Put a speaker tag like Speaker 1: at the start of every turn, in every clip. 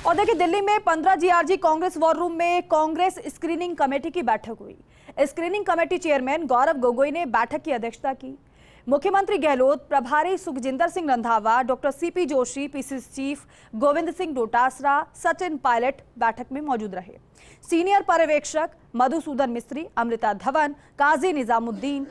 Speaker 1: और देखिए, दिल्ली में 15 GRG कांग्रेस वॉर रूम में कांग्रेस स्क्रीनिंग कमेटी की बैठक हुई। Screening committee chairman Gaurav Gogoi ने बैठक की अध्यक्षता की। मुख्यमंत्री गहलोत, प्रभारी Sukhjinder Singh Randhawa, doctor CP Joshi, PCC chief Govind Singh Dotasra, Sachin Pilot बैठक में मौजूद रहे। सीनियर पर्यवेक्षक मधुसूदन मिस्त्री, अमृता धवन, काजी निजामुद्दीन,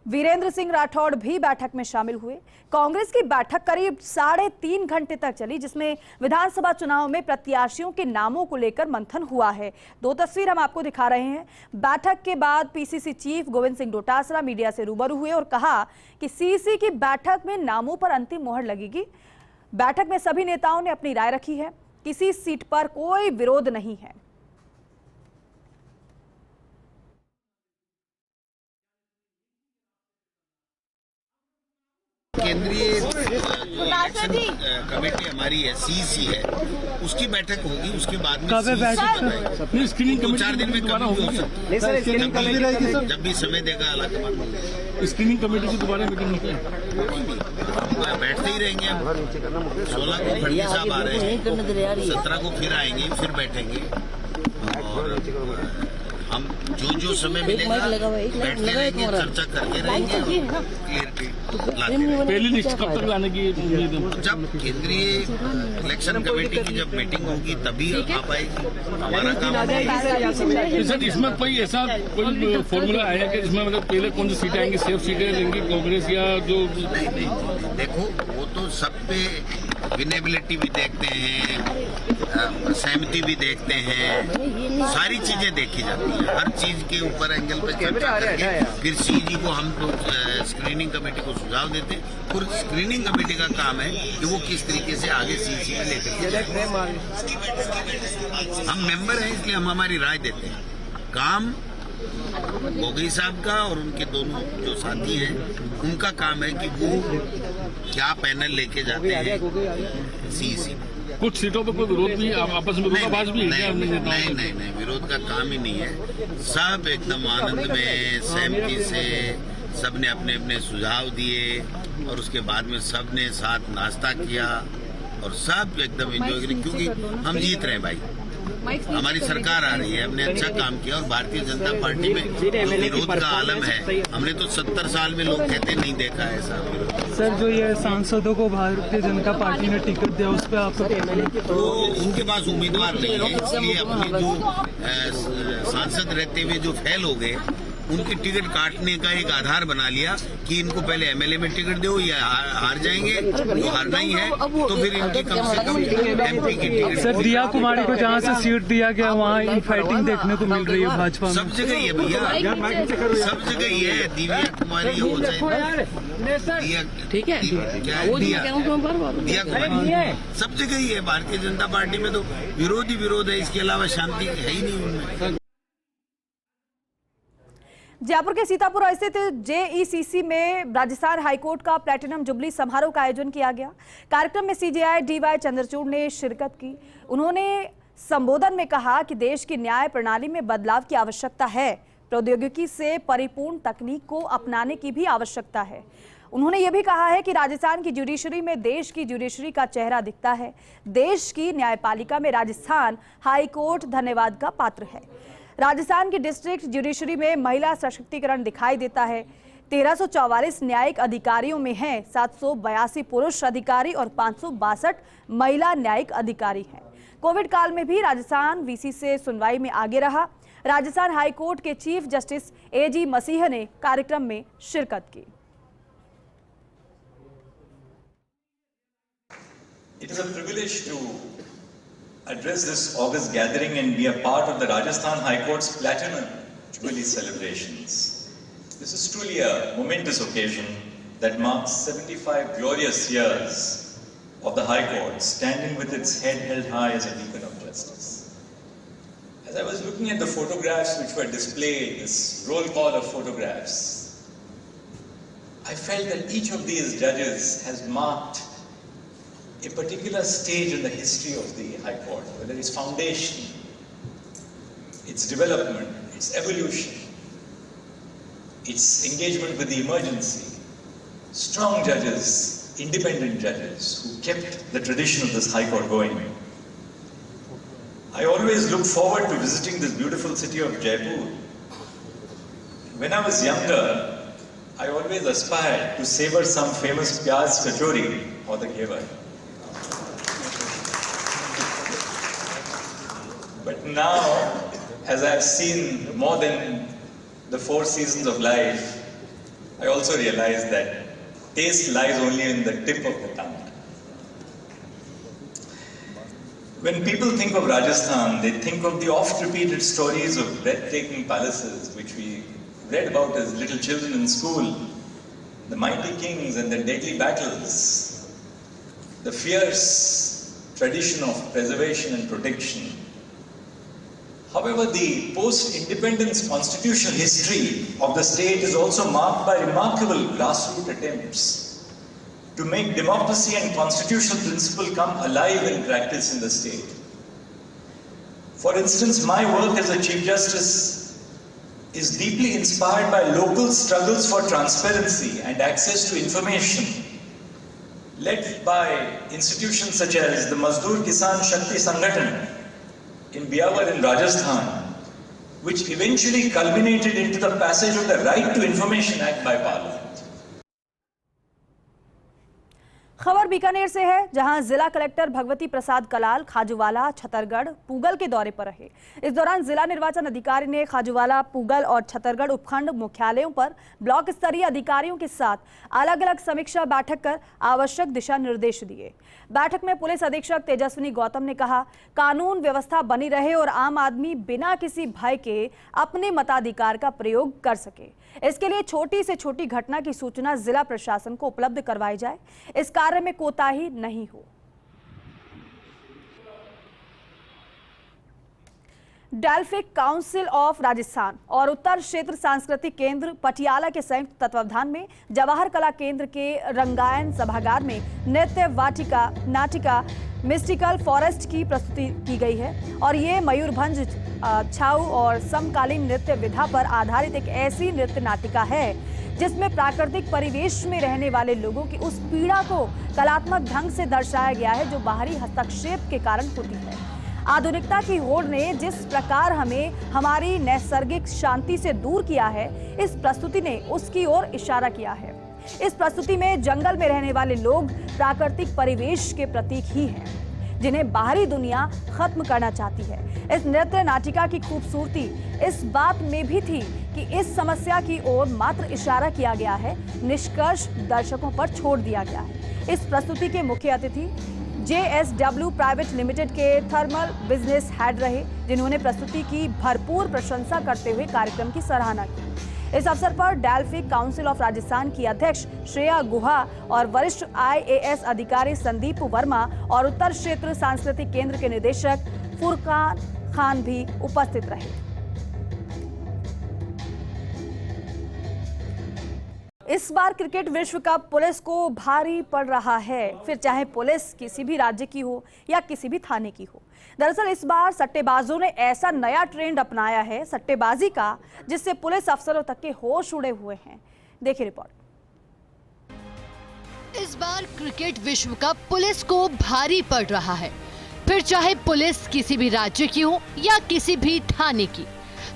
Speaker 1: वीरेंद्र सिंह राठौड़ भी बैठक में शामिल हुए। कांग्रेस की बैठक करीब 3.5 घंटे तक चली, जिसमें विधानसभा चुनाव में प्रत्याशियों के नामों को लेकर मंथन हुआ है। 2 तस्वीर हम आपको दिखा रहे हैं। बैठक के बाद PCC chief Govind Singh Dotasra media से रूबरू हुए और कहा कि CC की बैठक में नामों पर अंतिम मोहर लगेगी। बैठक में सभी नेताओं ने अपनी राय रखी है। किसी सीट पर कोई विरोध नहीं है।
Speaker 2: केंद्रीय इलेक्शन कमेटी हमारी है, CEC है, उसकी बैठक होगी। उसके बाद में स्क्रीनिंग 2-4 दिन में कभी भी हो सकती है, जब भी समय देगा अलग बात।
Speaker 3: स्क्रीनिंग कमेटी की दोबारा मीटिंग होती है,
Speaker 2: बैठते ही रहेंगे हम। 16 को खड़गे साहब आ रहे हैं, 17 को फिर आएंगे, फिर बैठेंगे और हम जो समय मिलेगा बैठते रहेंगे, चर्चा करते रहेंगे, क्लियरिटी लाते रहेंगे।
Speaker 3: पहली लिस्ट कब तक लाने की उम्मीद है?
Speaker 2: जब केंद्रीय इलेक्शन कमेटी की जब मीटिंग होगी तभी आ पाएगी। हमारा काम
Speaker 3: सर, इसमें कोई ऐसा कोई फॉर्मूला आया कि इसमें मतलब पहले कौन सी सीटें आएंगी, सेफ सीटें लेंगी कांग्रेस या जो?
Speaker 2: नहीं, देखो वो तो सब पे विनेबिलिटी भी देखते हैं, सहमति भी देखते हैं, सारी चीजें देखी जाती हैं। हर चीज के ऊपर एंगल पे चर्चा करके फिर CG को हम तो स्क्रीनिंग कमेटी को सुझाव देते हैं और स्क्रीनिंग कमेटी का काम है कि वो किस तरीके से आगे CC में लेकर। हम मेंबर हैं इसलिए हम हमारी राय देते हैं। काम गोगोई साहब का और उनके दोनों जो साथी हैं उनका काम है कि वो क्या पैनल लेके जाते हैं CEC।
Speaker 3: कुछ सीटों पर कोई विरोध भी, आपस में विरोधाभास भी है?
Speaker 2: नहीं, विरोध का काम ही नहीं है। सब एकदम आनंद में सहमति से सबने अपने अपने सुझाव दिए और उसके बाद में सबने साथ नाश्ता किया और सब एकदम एंजॉय करें, क्योंकि हम जीत रहे हैं भाई। हमारी सरकार आ रही है, हमने अच्छा काम किया और भारतीय जनता पार्टी में जो विरोध का आलम है, हमने तो 70 साल में लोग कहते नहीं देखा है ऐसा विरोध।
Speaker 4: सर, जो ये सांसदों को भारतीय जनता पार्टी ने टिकट दिया उस पर आपका
Speaker 2: तो उनके पास उम्मीदवार नहीं है, इसलिए अपने जो सांसद रहते हुए जो फेल हो गए उनकी टिकट काटने का एक आधार बना लिया कि इनको पहले MLA में टिकट दो या हार जाएंगे, जो हारना ही है तो फिर इनकी कम से कम MP की टिकट।
Speaker 4: सर, दिया कुमारी को जहां से सीट दिया गया वहां इनफाइटिंग देखने को मिल रही है भाजपा में।
Speaker 2: सब जगह ही है भैया, सब जगह ही है। दिव्या कुमारी हो चाहे
Speaker 5: ठीक है,
Speaker 2: दिया कुमारी, सब जगह ही है। भारतीय जनता पार्टी में तो विरोध ही विरोध है, इसके अलावा शांति है ही नहीं उनमें।
Speaker 1: जयपुर के सीतापुर स्थित JECC में राजस्थान हाईकोर्ट का प्लैटिनम जुबली समारोह का आयोजन किया गया। कार्यक्रम में CJI DY चंद्रचूड़ ने शिरकत की। उन्होंने संबोधन में कहा कि देश की न्याय प्रणाली में बदलाव की आवश्यकता है, प्रौद्योगिकी से परिपूर्ण तकनीक को अपनाने की भी आवश्यकता है। उन्होंने ये भी कहा है कि राजस्थान की जुडिशरी में देश की जुडिशरी का चेहरा दिखता है। देश की न्यायपालिका में राजस्थान हाईकोर्ट धन्यवाद का पात्र है। राजस्थान की डिस्ट्रिक्ट जुडिशरी में महिला सशक्तिकरण दिखाई देता है। 1344 न्यायिक अधिकारियों में हैं 782 पुरुष अधिकारी और 562 महिला न्यायिक अधिकारी हैं। कोविड काल में भी राजस्थान VC से सुनवाई में आगे रहा। राजस्थान हाईकोर्ट के चीफ जस्टिस AG मसीह ने कार्यक्रम में शिरकत की।
Speaker 6: It is a privilege to address this August gathering and be a part of the Rajasthan High Court's Platinum Jubilee celebrations. This is truly a momentous occasion that marks 75 glorious years of the High Court standing with its head held high as a beacon of justice. As I was looking at the photographs which were displayed, this roll call of photographs, I felt that each of these judges has marked a particular stage in the history of the High Court, whether its foundation, its development, its evolution, its engagement with the emergency. Strong judges, independent judges who kept the tradition of this High Court going. I always look forward to visiting this beautiful city of Jaipur. When I was younger, I always aspired to savor some famous pyaz kachori or the ghevar. But now, as I have seen more than the 4 seasons of life, I also realize that taste lies only in the tip of the tongue. When people think of Rajasthan, they think of the oft-repeated stories of breathtaking palaces which we read about as little children in school, the mighty kings and their deadly battles, the fierce tradition of preservation and protection. However, the post-independence constitutional history of the state is also marked by remarkable grassroots attempts to make democracy and constitutional principle come alive in practice in the state. For instance, my work as a Chief Justice is deeply inspired by local struggles for transparency and access to information, led by institutions such as the Mazdoor Kisan Shakti Sangathan in Biawar in Rajasthan, which eventually culminated into the passage of the Right to Information Act by Parliament.
Speaker 1: खबर बीकानेर से है, जहां जिला collector Bhagwati प्रसाद कलाल खाजूवाला, छतरगढ़, पूगल के दौरे पर रहे। इस दौरान जिला निर्वाचन अधिकारी ने खाजूवाला, पूगल और छतरगढ़ उपखंड मुख्यालयों पर ब्लॉक स्तरीय अधिकारियों के साथ अलग अलग समीक्षा बैठक कर आवश्यक दिशा निर्देश दिए। बैठक में पुलिस अधीक्षक तेजस्विनी गौतम ने कहा, कानून व्यवस्था बनी रहे और आम आदमी बिना किसी भय के अपने मताधिकार का प्रयोग कर सके। इसके लिए छोटी से छोटी घटना की सूचना जिला प्रशासन को उपलब्ध करवाई जाए, इस कार्य में कोताही नहीं हो। डेल्फिक काउंसिल ऑफ राजस्थान और उत्तर क्षेत्र सांस्कृतिक केंद्र पटियाला के संयुक्त तत्वावधान में जवाहर कला केंद्र के रंगायन सभागार में नृत्य वाटिका नाटिका मिस्टिकल फॉरेस्ट की प्रस्तुति की गई है और ये मयूरभंज छाऊ और समकालीन नृत्य विधा पर आधारित एक ऐसी नृत्य नाटिका है जिसमें प्राकृतिक परिवेश में रहने वाले लोगों की उस पीड़ा को कलात्मक ढंग से दर्शाया गया है जो बाहरी हस्तक्षेप के कारण होती है। आधुनिकता की होड़ ने जिस प्रकार हमें हमारी नैसर्गिक शांति से दूर किया है, इस प्रस्तुति ने उसकी ओर इशारा किया है। इस प्रस्तुति में जंगल में रहने वाले लोग प्राकृतिक परिवेश के प्रतीक ही हैं, जिन्हें बाहरी दुनिया खत्म करना चाहती है। इस नृत्य नाटिका की खूबसूरती इस बात में भी थी कि इस समस्या की ओर मात्र इशारा किया गया है, निष्कर्ष दर्शकों पर छोड़ दिया गया है। इस प्रस्तुति के मुख्य अतिथि JSW प्राइवेट लिमिटेड के थर्मल बिजनेस हेड रहे, जिन्होंने प्रस्तुति की भरपूर प्रशंसा करते हुए कार्यक्रम की सराहना की। इस अवसर पर डेल्फिक काउंसिल ऑफ राजस्थान की अध्यक्ष श्रेया गुहा और वरिष्ठ IAS अधिकारी संदीप वर्मा और उत्तर क्षेत्र सांस्कृतिक केंद्र के निदेशक फुरकान खान भी उपस्थित रहे। इस बार क्रिकेट विश्व कप पुलिस को भारी पड़ रहा है, फिर चाहे पुलिस किसी भी राज्य की हो या किसी भी थाने की हो। दरअसल इस बार सट्टेबाजों ने ऐसा नया ट्रेंड अपनाया है सट्टेबाजी का, जिससे पुलिस अफसरों तक के होश उड़े हुए हैं। देखिए रिपोर्ट।
Speaker 7: इस बार क्रिकेट विश्व कप पुलिस को भारी पड़ रहा है, फिर चाहे पुलिस किसी भी राज्य की हो या किसी भी थाने की।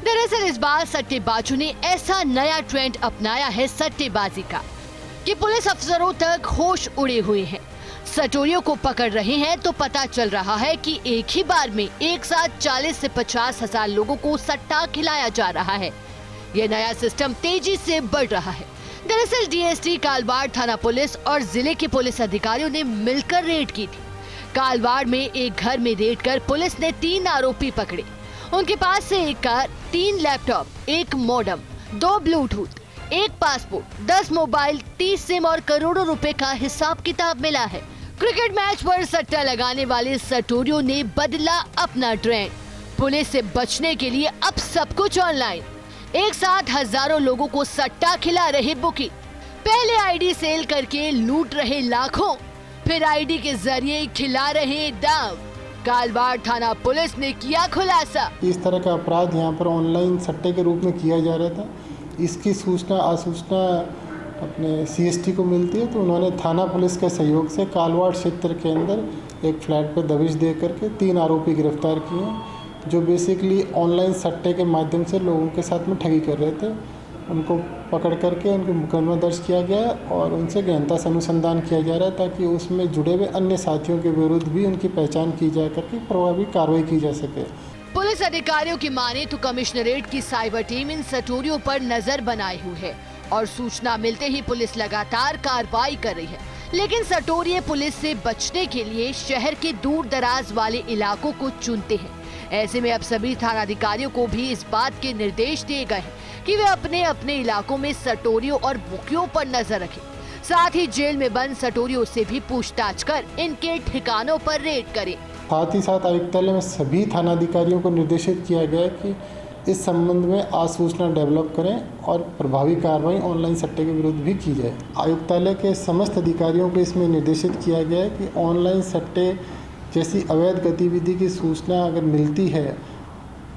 Speaker 7: दरअसल इस बार सट्टेबाजों ने ऐसा नया ट्रेंड अपनाया है सट्टेबाजी का कि पुलिस अफसरों तक होश उड़े हुए हैं। सटोरियों को पकड़ रहे हैं तो पता चल रहा है कि एक ही बार में एक साथ 40 से 50 हजार लोगों को सट्टा खिलाया जा रहा है। ये नया सिस्टम तेजी से बढ़ रहा है। दरअसल DST कालवाड़ थाना पुलिस और जिले के पुलिस अधिकारियों ने मिलकर रेड की थी। कालवाड़ में एक घर में रेड कर पुलिस ने 3 आरोपी पकड़े। उनके पास से एक car, 3 laptop, 1 modem, 2 Bluetooth, 1 passport, 10 mobile, 30 SIM और करोड़ों रुपए का हिसाब किताब मिला है। क्रिकेट मैच पर सट्टा लगाने वाले सटोरियों ने बदला अपना ट्रेंड। पुलिस से बचने के लिए अब सब कुछ ऑनलाइन। एक साथ हजारों लोगों को सट्टा खिला रहे बुकी। पहले आईडी सेल करके लूट रहे लाखों, फिर आईडी के जरिए खिला रहे दाम। कालवाड़ थाना पुलिस ने किया खुलासा।
Speaker 8: इस तरह का अपराध यहाँ पर ऑनलाइन सट्टे के रूप में किया जा रहा था। इसकी आसूचना अपने CST को मिलती है, तो उन्होंने थाना पुलिस के सहयोग से कालवाड़ क्षेत्र के अंदर एक फ्लैट पर दबिश दे करके 3 आरोपी गिरफ्तार किए हैं, जो बेसिकली ऑनलाइन सट्टे के माध्यम से लोगों के साथ में ठगी कर रहे थे। उनको पकड़ करके उनके मुकदमा दर्ज किया गया है और उनसे गहनता से अनुसंधान किया जा रहा है, ताकि उसमें जुड़े हुए अन्य साथियों के विरुद्ध भी उनकी पहचान की जा करके प्रभावी कार्रवाई की जा सके।
Speaker 7: पुलिस अधिकारियों की माने तो कमिश्नरेट की साइबर टीम इन सटोरियों पर नजर बनाए हुए है और सूचना मिलते ही पुलिस लगातार कार्रवाई कर रही है। लेकिन सटोरिये पुलिस से बचने के लिए शहर के दूर दराज वाले इलाकों को चुनते हैं। ऐसे में अब सभी थानाधिकारियों को भी इस बात के निर्देश दिए गए हैं कि वे अपने अपने इलाकों में सटोरियों और बुकियों पर नजर रखें। साथ ही जेल में बंद सटोरियों से भी पूछताछ कर इनके ठिकानों पर रेड करें।
Speaker 8: साथ ही साथ आयुक्तालय में सभी थानाधिकारियों को निर्देशित किया गया है कि इस संबंध में आसूचना डेवलप करें और प्रभावी कार्रवाई ऑनलाइन सट्टे के विरुद्ध भी की जाए। आयुक्तालय के समस्त अधिकारियों को इसमें निर्देशित किया गया है कि ऑनलाइन सट्टे जैसी अवैध गतिविधि की सूचना अगर मिलती है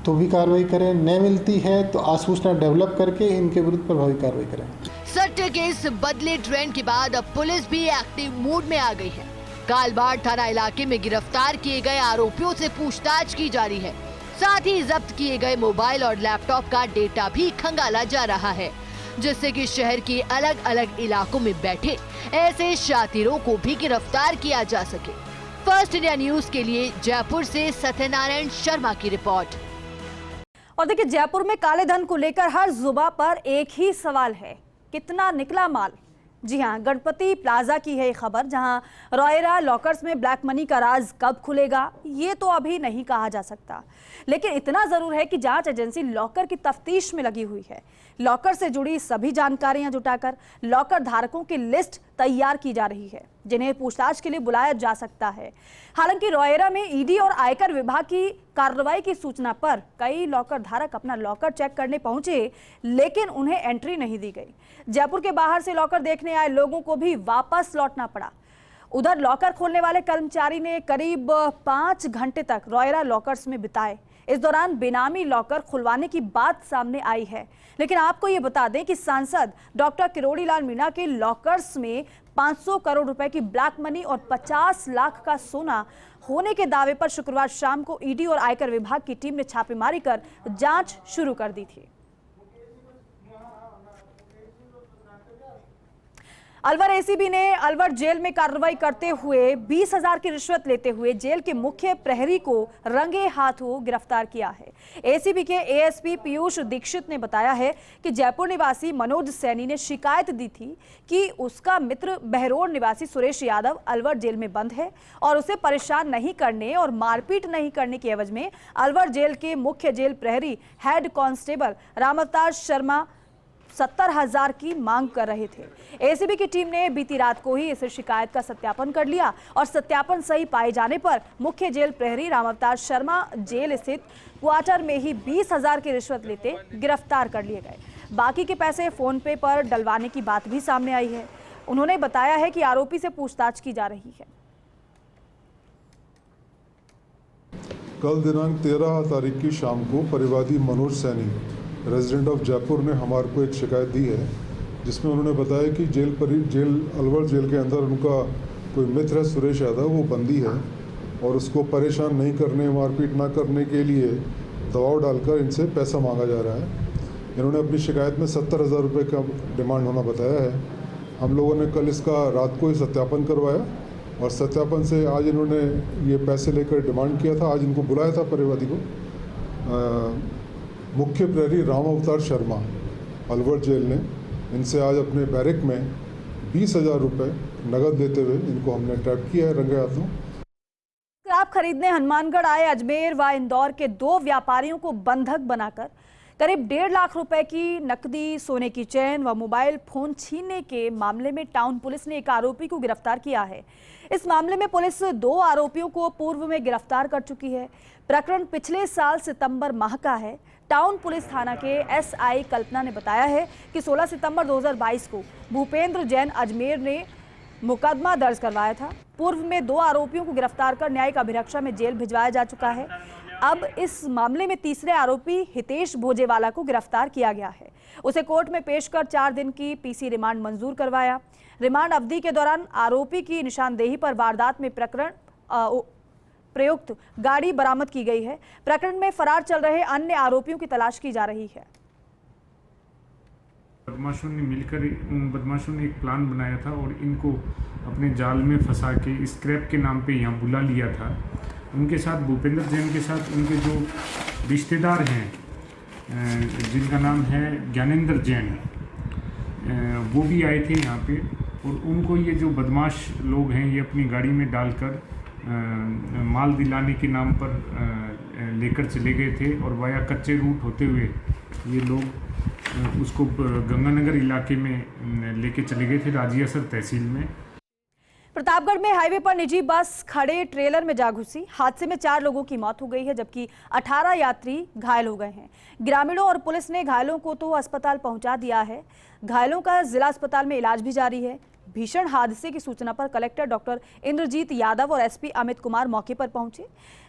Speaker 8: तो भी कार्रवाई करें, न मिलती है तो आसूचना डेवलप करके इनके विरुद्ध प्रभावी कार्रवाई करें।
Speaker 7: सट्टे के इस बदले ट्रेंड के बाद अब पुलिस भी एक्टिव मूड में आ गई है। कालबाड़ थाना इलाके में गिरफ्तार किए गए आरोपियों से पूछताछ की जा रही है। साथ ही जब्त किए गए मोबाइल और लैपटॉप का डेटा भी खंगाला जा रहा है, जिससे कि शहर के अलग अलग इलाकों में बैठे ऐसे शातिरों को भी गिरफ्तार किया जा सके। फर्स्ट इंडिया न्यूज के लिए जयपुर से सत्यनारायण शर्मा की रिपोर्ट।
Speaker 1: और देखिए, जयपुर में काले धन को लेकर हर जुबान पर एक ही सवाल है, कितना निकला माल। जी हां, गणपति प्लाजा की है ये खबर, जहां रॉयरा लॉकर्स में ब्लैक मनी का राज कब खुलेगा ये तो अभी नहीं कहा जा सकता, लेकिन इतना जरूर है कि जांच एजेंसी लॉकर की तफ्तीश में लगी हुई है। लॉकर से जुड़ी सभी जानकारियां जुटाकर लॉकर धारकों की लिस्ट तैयार की जा रही है, जिन्हें पूछताछ के लिए बुलाया जा सकता है। हालांकि रॉयरा में ईडी और आयकर विभाग की कार्रवाई की सूचना पर कई लॉकर धारक अपना लॉकर चेक करने पहुंचे, लेकिन उन्हें एंट्री नहीं दी गई। जयपुर के बाहर से लॉकर देखने आए लोगों को भी वापस लौटना पड़ा। उधर लॉकर खोलने वाले कर्मचारी ने करीब 5 घंटे तक रॉयरा लॉकर्स में बिताए। इस दौरान बेनामी लॉकर खुलवाने की बात सामने आई है, लेकिन आपको ये बता दें कि सांसद डॉक्टर किरोड़ी लाल मीणा के लॉकर्स में 500 करोड़ रुपए की ब्लैक मनी और 50 लाख का सोना होने के दावे पर शुक्रवार शाम को ईडी और आयकर विभाग की टीम ने छापेमारी कर जांच शुरू कर दी थी। अलवर एसीबी ने अलवर जेल में कार्रवाई करते हुए 20,000 की रिश्वत लेते हुए जेल के मुख्य प्रहरी को रंगे हाथों गिरफ्तार किया है। एसीबी के एएसपी पीयूष दीक्षित ने बताया है कि जयपुर निवासी मनोज सैनी ने शिकायत दी थी कि उसका मित्र बहरोड निवासी सुरेश यादव अलवर जेल में बंद है और उसे परेशान नहीं करने और मारपीट नहीं करने की एवज में अलवर जेल के मुख्य जेल प्रहरी हेड कांस्टेबल रामअवतार शर्मा 70,000 की मांग कर रहे थे। एसीबी की टीम ने बीती रात को ही इस शिकायत का सत्यापन कर लिया और सत्यापन सही पाए जाने पर मुख्य जेल प्रहरी रामअवतार शर्मा जेल स्थित क्वार्टर में ही 20,000 की रिश्वत लेते गिरफ्तार कर लिए गए। बाकी के पैसे फोन पे पर डलवाने की बात भी सामने आई है। उन्होंने बताया है कि आरोपी से पूछताछ की जा रही है।
Speaker 9: कल दिनांक 13 तारीख की शाम को परिवादी मनोज सैनी रेजिडेंट ऑफ जयपुर ने हमारे को एक शिकायत दी है, जिसमें उन्होंने बताया कि अलवर जेल के अंदर उनका कोई मित्र है सुरेश यादव, वो बंदी है और उसको परेशान नहीं करने, मारपीट ना करने के लिए दबाव डालकर इनसे पैसा मांगा जा रहा है। इन्होंने अपनी शिकायत में 70,000 रुपये का डिमांड होना बताया है। हम लोगों ने कल इसका रात को ही सत्यापन करवाया और सत्यापन से आज इन्होंने ये पैसे लेकर डिमांड किया था। आज इनको बुलाया था परिवादी को। मुख्य प्रहरी रामअवतार शर्मा अलवर जेल ने इनसे आज अपने बैरक में 20,000 रुपये नगद देते हुए इनको हमने ट्रैप किया है रंगे हाथों।
Speaker 1: शराब खरीदने हनुमानगढ़ आए अजमेर व इंदौर के 2 व्यापारियों को बंधक बनाकर करीब 1.5 लाख रुपए की नकदी, सोने की चेन व मोबाइल फोन छीनने के मामले में टाउन पुलिस ने एक आरोपी को गिरफ्तार किया है। इस मामले में पुलिस 2 आरोपियों को पूर्व में गिरफ्तार कर चुकी है। प्रकरण पिछले साल सितंबर माह का है। टाउन पुलिस थाना के एसआई कल्पना ने बताया है कि 16 सितंबर 2022 को भूपेंद्र जैन अजमेर ने मुकदमा दर्ज करवाया था। पूर्व में 2 आरोपियों को गिरफ्तार कर न्यायिक अभिरक्षा में जेल भिजवाया जा चुका है। अब इस मामले में तीसरे आरोपी हितेश भोजेवाला को गिरफ्तार किया गया है। उसे कोर्ट में पेश कर 4 दिन की पीसी रिमांड मंजूर करवाया। रिमांड अवधि के दौरान आरोपी की निशानदेही पर वारदात में प्रकरण प्रयुक्त गाड़ी बरामद की गई है। प्रकरण में फरार चल रहे अन्य आरोपियों की तलाश की जा रही है।
Speaker 10: बदमाशों ने मिलकर बदमाशों ने एक प्लान बनाया था और इनको अपने जाल में फंसा के स्क्रैप के नाम पे यहाँ बुला लिया था। उनके साथ भूपेंद्र जैन के साथ उनके जो रिश्तेदार हैं, जिनका नाम है ज्ञानेंद्र जैन, वो भी आए थे यहाँ पे और उनको ये जो बदमाश लोग हैं ये अपनी गाड़ी में डालकर माल दिलाने के नाम पर लेकर चले गए थे और वाया कच्चे रूट होते हुए ये लोग उसको गंगानगर इलाके में लेके चले गए थे, राजियासर तहसील में।
Speaker 1: प्रतापगढ़ में हाईवे पर निजी बस खड़े ट्रेलर में जा घुसी। हादसे में 4 लोगों की मौत हो गई है, जबकि 18 यात्री घायल हो गए हैं। ग्रामीणों और पुलिस ने घायलों को तो अस्पताल पहुंचा दिया है। घायलों का जिला अस्पताल में इलाज भी जारी है। भीषण हादसे की सूचना पर कलेक्टर डॉक्टर इंद्रजीत यादव और एसपी अमित कुमार मौके पर पहुंचे।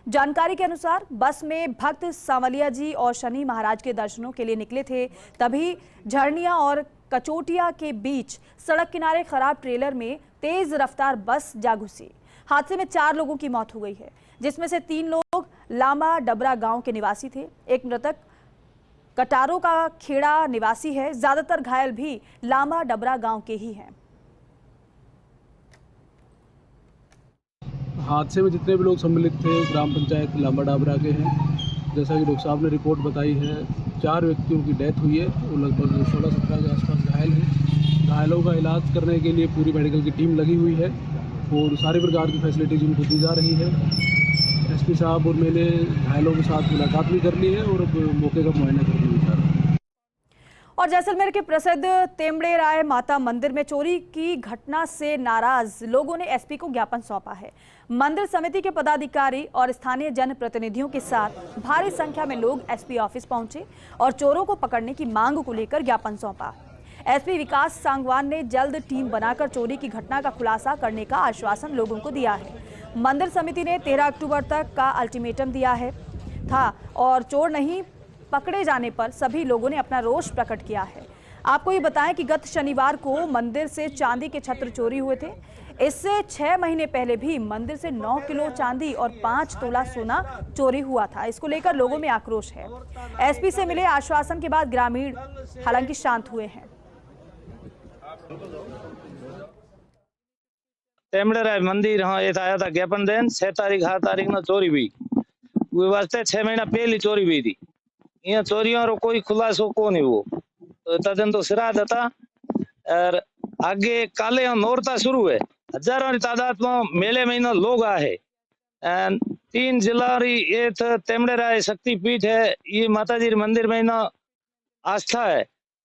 Speaker 1: जानकारी के अनुसार बस में भक्त सांवलिया जी और शनि महाराज के दर्शनों के लिए निकले थे, तभी झरनिया और कचोटिया के बीच सड़क किनारे खराब ट्रेलर में तेज रफ्तार बस जा घुसी। हादसे में 4 लोगों की मौत हो गई है, जिसमें से 3 लोग लांबा डबरा गांव के निवासी थे। एक मृतक कटारों का खेड़ा निवासी है। ज्यादातर घायल भी लांबा डबरा गांव के ही हैं।
Speaker 11: हादसे में जितने भी लोग सम्मिलित थे ग्राम पंचायत लांबा डाबरा के हैं। जैसा कि डॉक्टर साहब ने रिपोर्ट बताई है, 4 व्यक्तियों की डेथ हुई है और लगभग 16-17 के आसपास घायल हैं। घायलों का इलाज करने के लिए पूरी मेडिकल की टीम लगी हुई है और सारी प्रकार की फैसिलिटीज उनको दी जा रही है। एसपी साहब और मैंने घायलों के साथ मुलाकात भी कर ली है और अब मौके का मुआयना करने भी जा रहा है।
Speaker 1: और जैसलमेर के प्रसिद्ध तेमड़े राय माता मंदिर में चोरी की घटना से नाराज लोगों ने एसपी को ज्ञापन सौंपा है। मंदिर समिति के पदाधिकारी और स्थानीय जनप्रतिनिधियों के साथ भारी संख्या में लोग एसपी ऑफिस पहुंचे और चोरों को पकड़ने की मांग को लेकर ज्ञापन सौंपा। एसपी विकास सांगवान ने जल्द टीम बनाकर चोरी की घटना का खुलासा करने का आश्वासन लोगों को दिया है। मंदिर समिति ने 13 अक्टूबर तक का अल्टीमेटम दिया था और चोर नहीं पकड़े जाने पर सभी लोगों ने अपना रोष प्रकट किया है। आपको ये बताएं कि गत शनिवार को मंदिर से चांदी के छत्र चोरी हुए थे। इससे 6 महीने पहले भी मंदिर से 9 किलो चांदी और 5 तोला सोना चोरी हुआ था। इसको लेकर लोगों में आक्रोश है। एसपी से मिले आश्वासन के बाद ग्रामीण हालांकि शांत हुए हैं।
Speaker 12: तेमड़े राय मंदिर हाँ ये आया था ज्ञापन देन 6 तारीख 8 तारीख ना चोरी हुई। वो वास्ते 6 महीना पहली चोरी हुई थी। यहाँ चोरियों रो कोई खुलासो को नहीं हुआ। तो तदन तो श्राद्ध था और आगे काले नौरता शुरू है। हजारों की तादाद में मेले महीना लोग आए। 3 जिला री ये तेमड़े राय शक्तिपीठ है। ये माता जी मंदिर में ना आस्था है।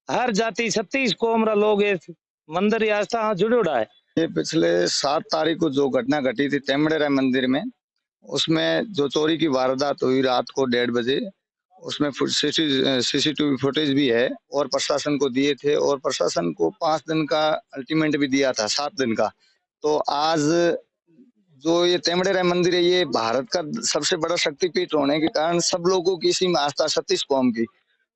Speaker 12: हर जाति 36 कौम रा लोग इस मंदिर आस्था जुड़ोड़ा है।
Speaker 13: ये पिछले 7 तारीख को जो घटना घटी थी तेमड़े राय मंदिर में, उसमें जो चोरी की वारदात हुई रात को 1:30 बजे, उसमें सीसीटीवी फुटेज भी है और प्रशासन को दिए थे और प्रशासन को 5 दिन का अल्टीमेट भी दिया था, 7 दिन का। तो आज जो ये तेमड़े राय मंदिर है ये भारत का सबसे बड़ा शक्तिपीठ होने के कारण सब लोगों की इसी में आस्था 36 कौम की,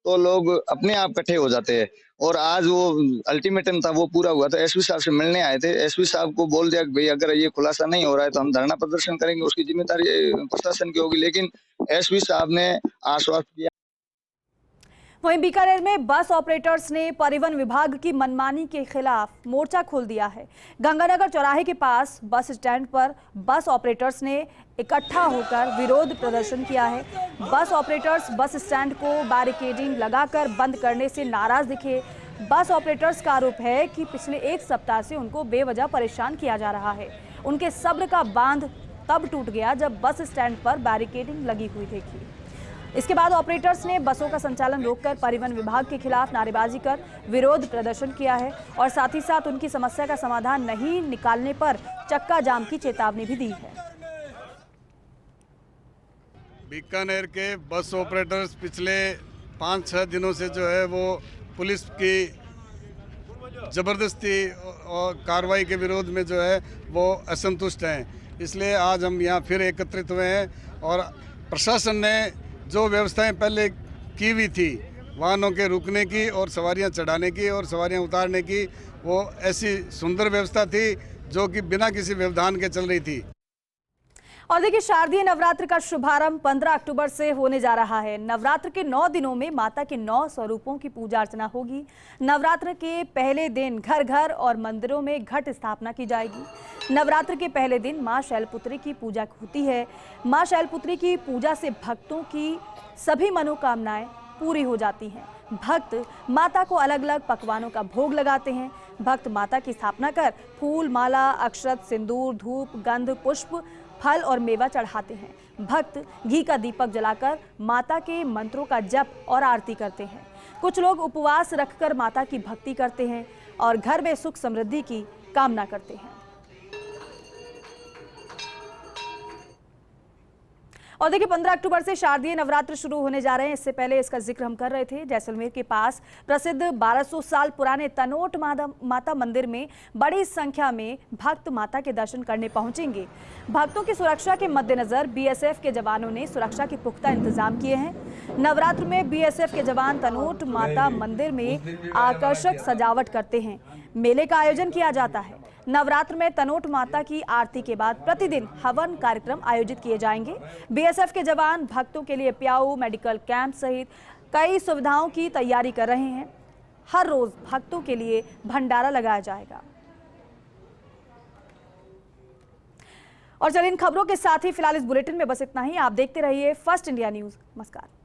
Speaker 13: तो लोग अपने आप इकट्ठे हो जाते हैं। और आज वो अल्टीमेटम था वो पूरा हुआ था। एसपी साहब से मिलने आए थे। एसपी साहब को बोल दिया कि भाई अगर ये खुलासा नहीं हो रहा है तो हम धरना प्रदर्शन करेंगे, उसकी जिम्मेदारी प्रशासन की होगी। लेकिन एसपी साहब ने आश्वस्त किया।
Speaker 1: वहीं बीकानेर में बस ऑपरेटर्स ने परिवहन विभाग की मनमानी के खिलाफ मोर्चा खोल दिया है। गंगानगर चौराहे के पास बस स्टैंड पर बस ऑपरेटर्स ने इकट्ठा होकर विरोध प्रदर्शन किया है। बस ऑपरेटर्स बस स्टैंड को बैरिकेडिंग लगाकर बंद करने से नाराज दिखे। बस ऑपरेटर्स का आरोप है कि पिछले 1 सप्ताह से उनको बेवजह परेशान किया जा रहा है। उनके सब्र का बांध तब टूट गया जब बस स्टैंड पर बैरिकेडिंग लगी हुई देखी। इसके बाद ऑपरेटर्स ने बसों का संचालन रोककर परिवहन विभाग के खिलाफ नारेबाजी कर विरोध प्रदर्शन किया है और साथ ही साथ उनकी समस्या का समाधान नहीं निकालने पर चक्का जाम की चेतावनी भी दी है।
Speaker 14: बीकानेर के बस ऑपरेटर्स पिछले 5-6 दिनों से जो है वो पुलिस की जबरदस्ती और कार्रवाई के विरोध में जो है वो असंतुष्ट हैं। इसलिए आज हम यहाँ फिर एकत्रित हुए हैं और प्रशासन ने जो व्यवस्थाएं पहले की हुई थी वाहनों के रुकने की और सवारियां चढ़ाने की और सवारियां उतारने की, वो ऐसी सुंदर व्यवस्था थी जो कि बिना किसी व्यवधान के चल रही थी।
Speaker 1: और देखिए, शारदीय नवरात्र का शुभारंभ 15 अक्टूबर से होने जा रहा है। नवरात्र के 9 दिनों में माता के 9 स्वरूपों की पूजा अर्चना होगी। नवरात्र के पहले दिन घर घर और मंदिरों में घट स्थापना की जाएगी। नवरात्र के पहले दिन मां शैलपुत्री की पूजा होती है। मां शैलपुत्री की पूजा से भक्तों की सभी मनोकामनाएं पूरी हो जाती हैं। भक्त माता को अलग अलग पकवानों का भोग लगाते हैं। भक्त माता की स्थापना कर फूल, माला, अक्षत, सिंदूर, धूप, गंध, पुष्प, फल और मेवा चढ़ाते हैं। भक्त घी का दीपक जलाकर माता के मंत्रों का जप और आरती करते हैं। कुछ लोग उपवास रखकर माता की भक्ति करते हैं और घर में सुख समृद्धि की कामना करते हैं। और देखिए, 15 अक्टूबर से शारदीय नवरात्र शुरू होने जा रहे हैं। इससे पहले इसका जिक्र हम कर रहे थे। जैसलमेर के पास प्रसिद्ध 1200 साल पुराने तनोट माता मंदिर में बड़ी संख्या में भक्त माता के दर्शन करने पहुंचेंगे। भक्तों की सुरक्षा के मद्देनजर बीएसएफ के जवानों ने सुरक्षा के पुख्ता इंतजाम किए हैं। नवरात्र में बीएसएफ के जवान तनोट माता मंदिर में आकर्षक सजावट करते हैं। मेले का आयोजन किया जाता है। नवरात्र में तनोट माता की आरती के बाद प्रतिदिन हवन कार्यक्रम आयोजित किए जाएंगे। बीएसएफ के जवान भक्तों के लिए प्याऊ, मेडिकल कैंप सहित कई सुविधाओं की तैयारी कर रहे हैं। हर रोज भक्तों के लिए भंडारा लगाया जाएगा। और चलिए, इन खबरों के साथ ही फिलहाल इस बुलेटिन में बस इतना ही। आप देखते रहिए फर्स्ट इंडिया न्यूज। नमस्कार।